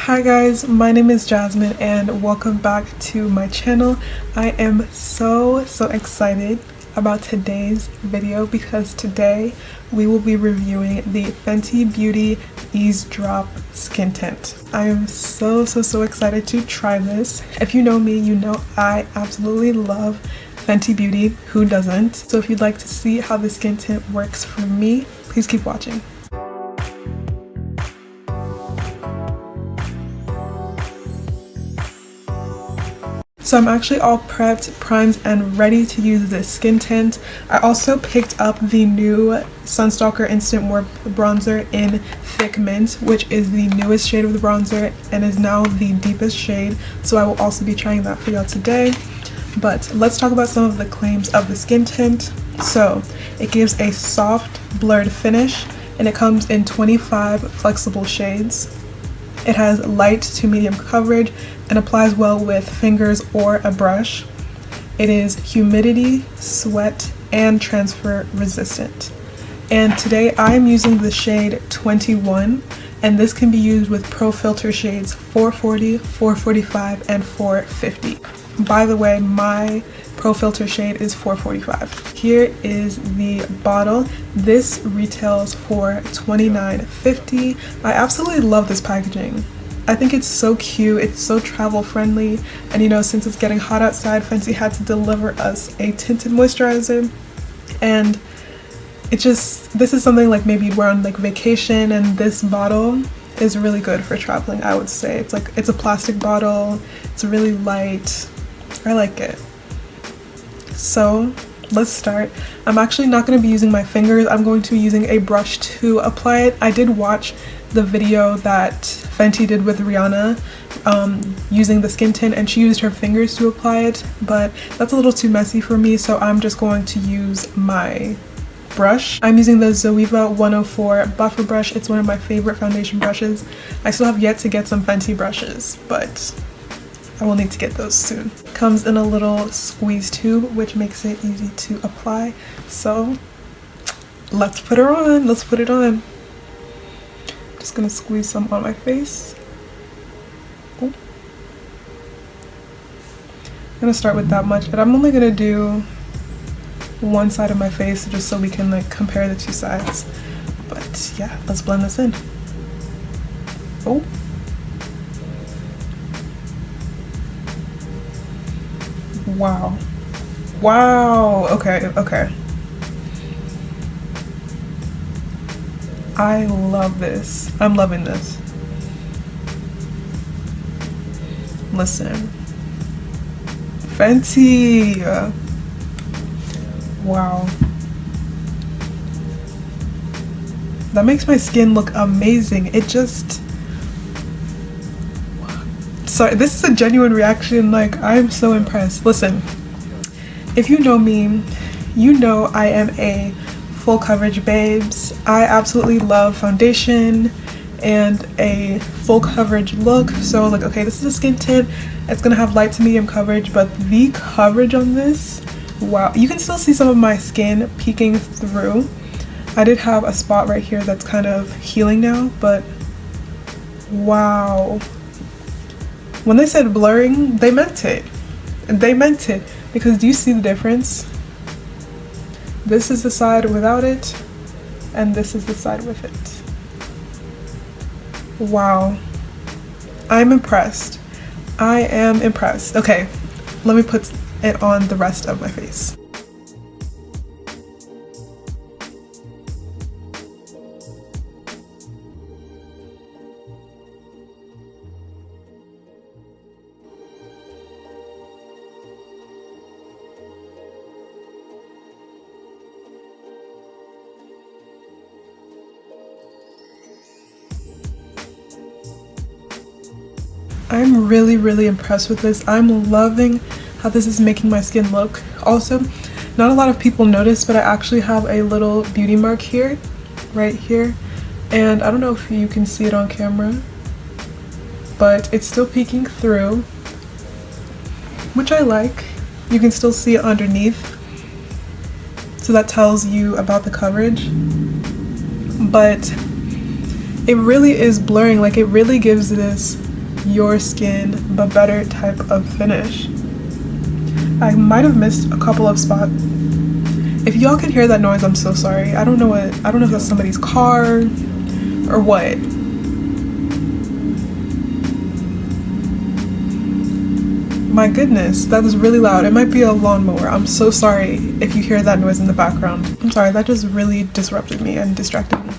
Hi guys, my name is Jasmine and welcome back to my channel. I am so excited about today's video because today we will be reviewing the Fenty Beauty Eaze Drop Skin Tint. I am so excited to try this. If you know me, you know I absolutely love Fenty Beauty. Who doesn't? So if you'd like to see how the skin tint works for me, please keep watching. So I'm actually all prepped, primed, and ready to use this skin tint. I also picked up the new Sun Stalk'r Bronzer in Thick Mint, which is the newest shade of the bronzer and is now the deepest shade. So I will also be trying that for y'all today. But let's talk about some of the claims of the skin tint. So it gives a soft, blurred finish, and it comes in 25 flexible shades. It has light to medium coverage and applies well with fingers or a brush. It is humidity, sweat, and transfer resistant. And today I'm using the shade 21, and this can be used with Pro Filt'r shades 440, 445, and 450. By the way, my Pro Filt'r shade is 445. Here is the bottle. This retails for $29.50. I absolutely love this packaging. I think it's so cute, it's so travel friendly, and you know, since it's getting hot outside, Fenty had to deliver us a tinted moisturizer, and this is something like maybe you'd wear on like vacation, and this bottle is really good for traveling, I would say. It's a plastic bottle, it's really light, I like it. So let's start. I'm actually not going to be using my fingers, I'm going to be using a brush to apply it. I did watch the video that Fenty did with Rihanna using the skin tint, and she used her fingers to apply it, but that's a little too messy for me, so I'm just going to use my brush. I'm using the Zoeva 104 buffer brush. It's one of my favorite foundation brushes. I still have yet to get some Fenty brushes, but I will need to get those soon. Comes in a little squeeze tube, which makes it easy to apply. So let's put her on. Let's put it on. Just gonna squeeze some on my face. Oh. I'm gonna start with that much, and I'm only gonna do one side of my face just so we can like compare the two sides. But yeah, let's blend this in. Oh. Wow. Wow. Okay. I love this. I'm loving this. Listen. Fenty. Wow. That makes my skin look amazing. It just... Sorry, this is a genuine reaction. Like, I'm so impressed. Listen, if you know me, you know I am a full coverage babes. I absolutely love foundation and a full coverage look. So like, okay, this is a skin tint. It's gonna have light to medium coverage, but the coverage on this, wow. You can still see some of my skin peeking through. I did have a spot right here that's kind of healing now, but wow. When they said blurring, they meant it. They meant it, because do you see the difference? This is the side without it, and this is the side with it. Wow. I'm impressed. I am impressed. Okay, let me put it on the rest of my face. I'm really impressed with this. I'm loving how this is making my skin look. Also, not a lot of people notice, but I actually have a little beauty mark here, right here, and I don't know if you can see it on camera, but it's still peeking through, which I like. You can still see it underneath, so that tells you about the coverage, but it really is blurring. Like, it really gives this your skin but better type of finish. I might have missed a couple of spots. If y'all can hear that noise, I'm so sorry. I don't know if that's somebody's car or what. My goodness, that is really loud. It might be a lawnmower. I'm so sorry if you hear that noise in the background. I'm sorry, that just really disrupted me and distracted me.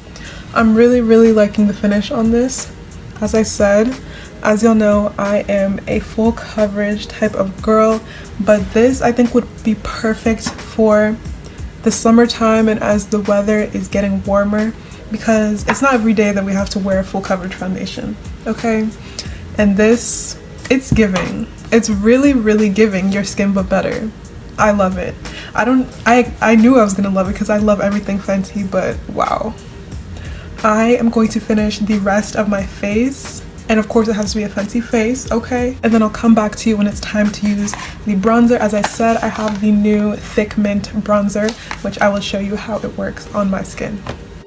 I'm really liking the finish on this. As I said, as y'all know, I am a full coverage type of girl, but this I think would be perfect for the summertime and as the weather is getting warmer, because it's not every day that we have to wear full coverage foundation, okay? And this, it's giving. It's really giving your skin but better. I love it. I knew I was gonna love it because I love everything Fenty, but wow. I am going to finish the rest of my face, and of course it has to be a Fenty face, okay? And then I'll come back to you when it's time to use the bronzer. As I said, I have the new Thick Mint bronzer, which I will show you how it works on my skin.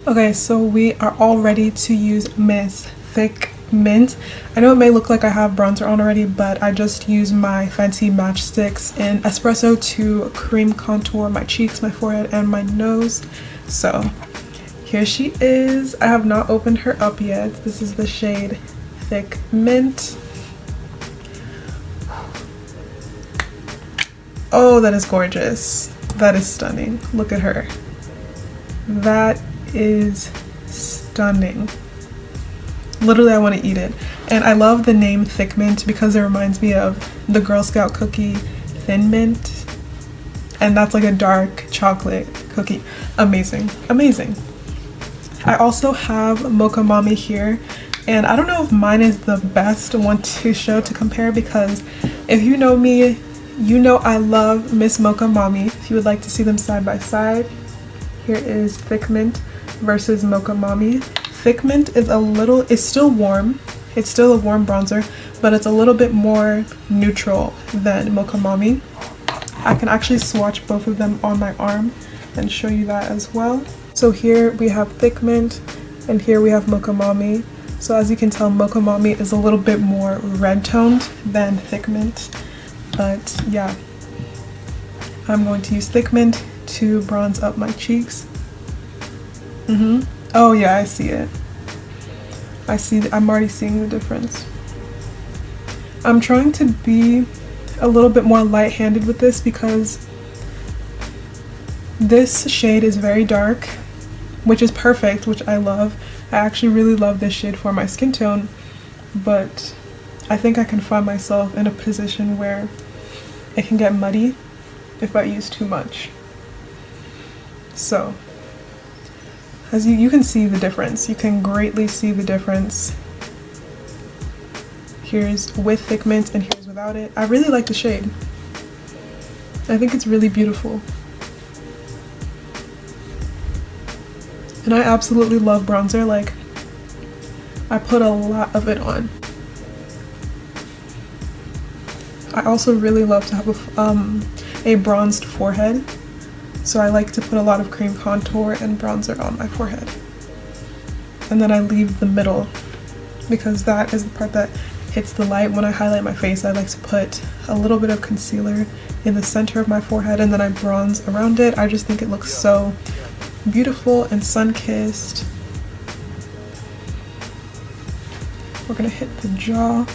Okay, so we are all ready to use Miss Thick Mint. I know it may look like I have bronzer on already, but I just use my Fenty matchsticks in espresso to cream contour my cheeks, my forehead, and my nose. So here she is. I have not opened her up yet. This is the shade Thick Mint. Oh, that is gorgeous. That is stunning. Look at her. That is stunning. Literally, I want to eat it. And I love the name Thick Mint because it reminds me of the Girl Scout cookie Thin Mint. And that's like a dark chocolate cookie. Amazing. Amazing. I also have Mocha Mommy here. And I don't know if mine is the best one to show to compare, because if you know me, you know I love Miss Mocha Mommy. If you would like to see them side by side, here is Thick Mint versus Mocha Mommy. Thick Mint is it's still warm. It's still a warm bronzer, but it's a little bit more neutral than Mocha Mommy. I can actually swatch both of them on my arm and show you that as well. So here we have Thick Mint and here we have Mocha Mommy. So as you can tell, Mocha Mommy is a little bit more red toned than Thick Mint. But yeah, I'm going to use Thick Mint to bronze up my cheeks. Oh yeah, I see it. I'm already seeing the difference. I'm trying to be a little bit more light-handed with this because this shade is very dark, which is perfect, which I love. I actually really love this shade for my skin tone, but I think I can find myself in a position where it can get muddy if I use too much. So as you can see the difference. You can greatly see the difference. Here's with Thick Mint and here's without it. I really like the shade. I think it's really beautiful. And I absolutely love bronzer. Like, I put a lot of it on. I also really love to have a bronzed forehead. So I like to put a lot of cream contour and bronzer on my forehead. And then I leave the middle because that is the part that hits the light. When I highlight my face, I like to put a little bit of concealer in the center of my forehead and then I bronze around it. I just think it looks so beautiful and sun-kissed. We're gonna hit the jaw.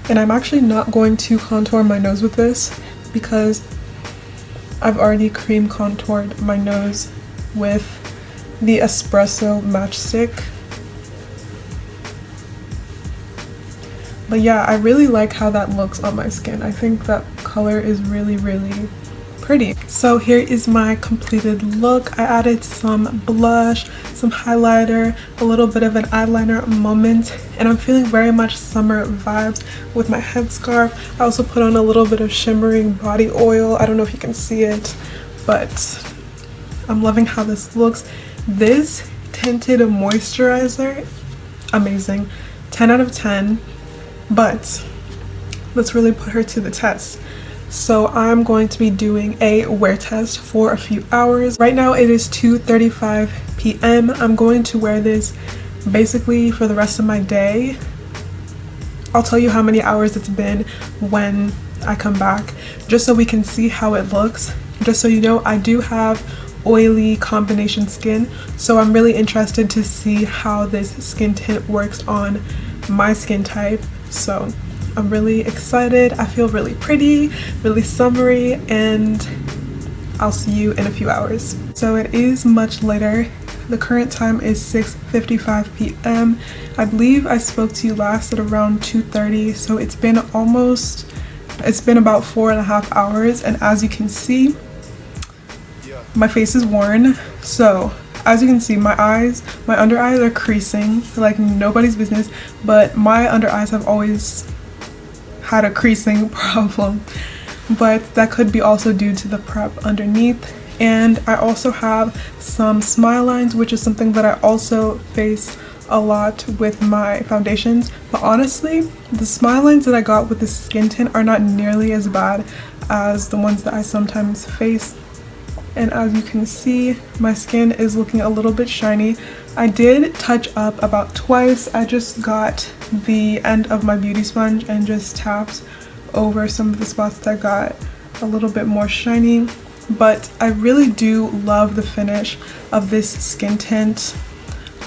And I'm actually not going to contour my nose with this because I've already cream contoured my nose with the espresso matchstick. But yeah, I really like how that looks on my skin. I think that color is really pretty. So here is my completed look. I added some blush, some highlighter, a little bit of an eyeliner moment, and I'm feeling very much summer vibes with my headscarf. I also put on a little bit of shimmering body oil. I don't know if you can see it, but I'm loving how this looks. This tinted moisturizer, amazing. 10 out of 10, but let's really put her to the test. So I'm going to be doing a wear test for a few hours. Right now it is 2:35 p.m. I'm going to wear this basically for the rest of my day. I'll tell you how many hours it's been when I come back, just so we can see how it looks. Just so you know, I do have oily combination skin, so I'm really interested to see how this skin tint works on my skin type. So I'm really excited. I feel really pretty, really summery, and I'll see you in a few hours. So it is much later. The current time is 6:55 p.m. I believe I spoke to you last at around 2:30, so it's been about 4.5 hours, and as you can see, my face is worn. So as you can see, my under eyes are creasing like nobody's business, but my under eyes have always had a creasing problem, but that could be also due to the prep underneath. And I also have some smile lines, which is something that I also face a lot with my foundations. But honestly, the smile lines that I got with the skin tint are not nearly as bad as the ones that I sometimes face. And as you can see, my skin is looking a little bit shiny. I did touch up about twice. I just got the end of my beauty sponge and just tapped over some of the spots that got a little bit more shiny. But I really do love the finish of this skin tint.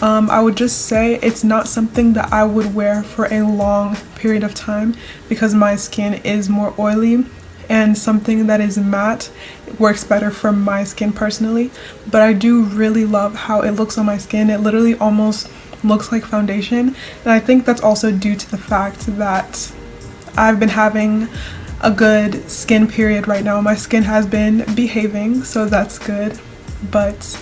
I would just say it's not something that I would wear for a long period of time because my skin is more oily, and something that is matte works better for my skin personally. But I do really love how it looks on my skin. It literally almost looks like foundation, and I think that's also due to the fact that I've been having a good skin period right now. My skin has been behaving, so that's good. But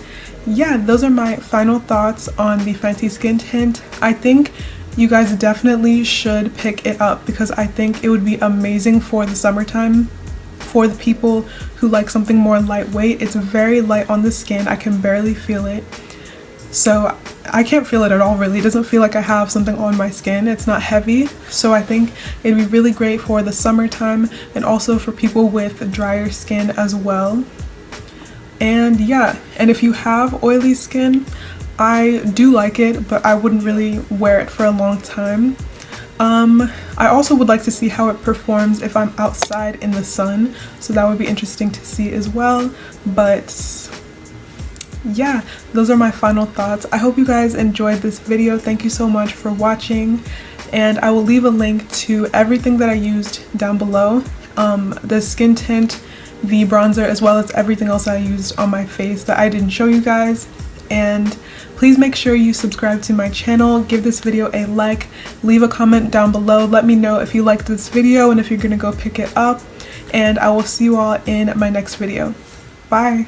yeah, those are my final thoughts on the Fenty skin tint. I think you guys definitely should pick it up because I think it would be amazing for the summertime for the people who like something more lightweight. It's very light on the skin. I can barely feel it. So I can't feel it at all really. It doesn't feel like I have something on my skin. It's not heavy. So I think it'd be really great for the summertime and also for people with drier skin as well. And yeah, and if you have oily skin, I do like it, but I wouldn't really wear it for a long time. I also would like to see how it performs if I'm outside in the sun. So that would be interesting to see as well. But yeah, those are my final thoughts. I hope you guys enjoyed this video. Thank you so much for watching, and I will leave a link to everything that I used down below, the skin tint, the bronzer, as well as everything else I used on my face that I didn't show you guys. And please make sure you subscribe to my channel, give this video a like, leave a comment down below, let me know if you liked this video and if you're gonna go pick it up, and I will see you all in my next video. Bye!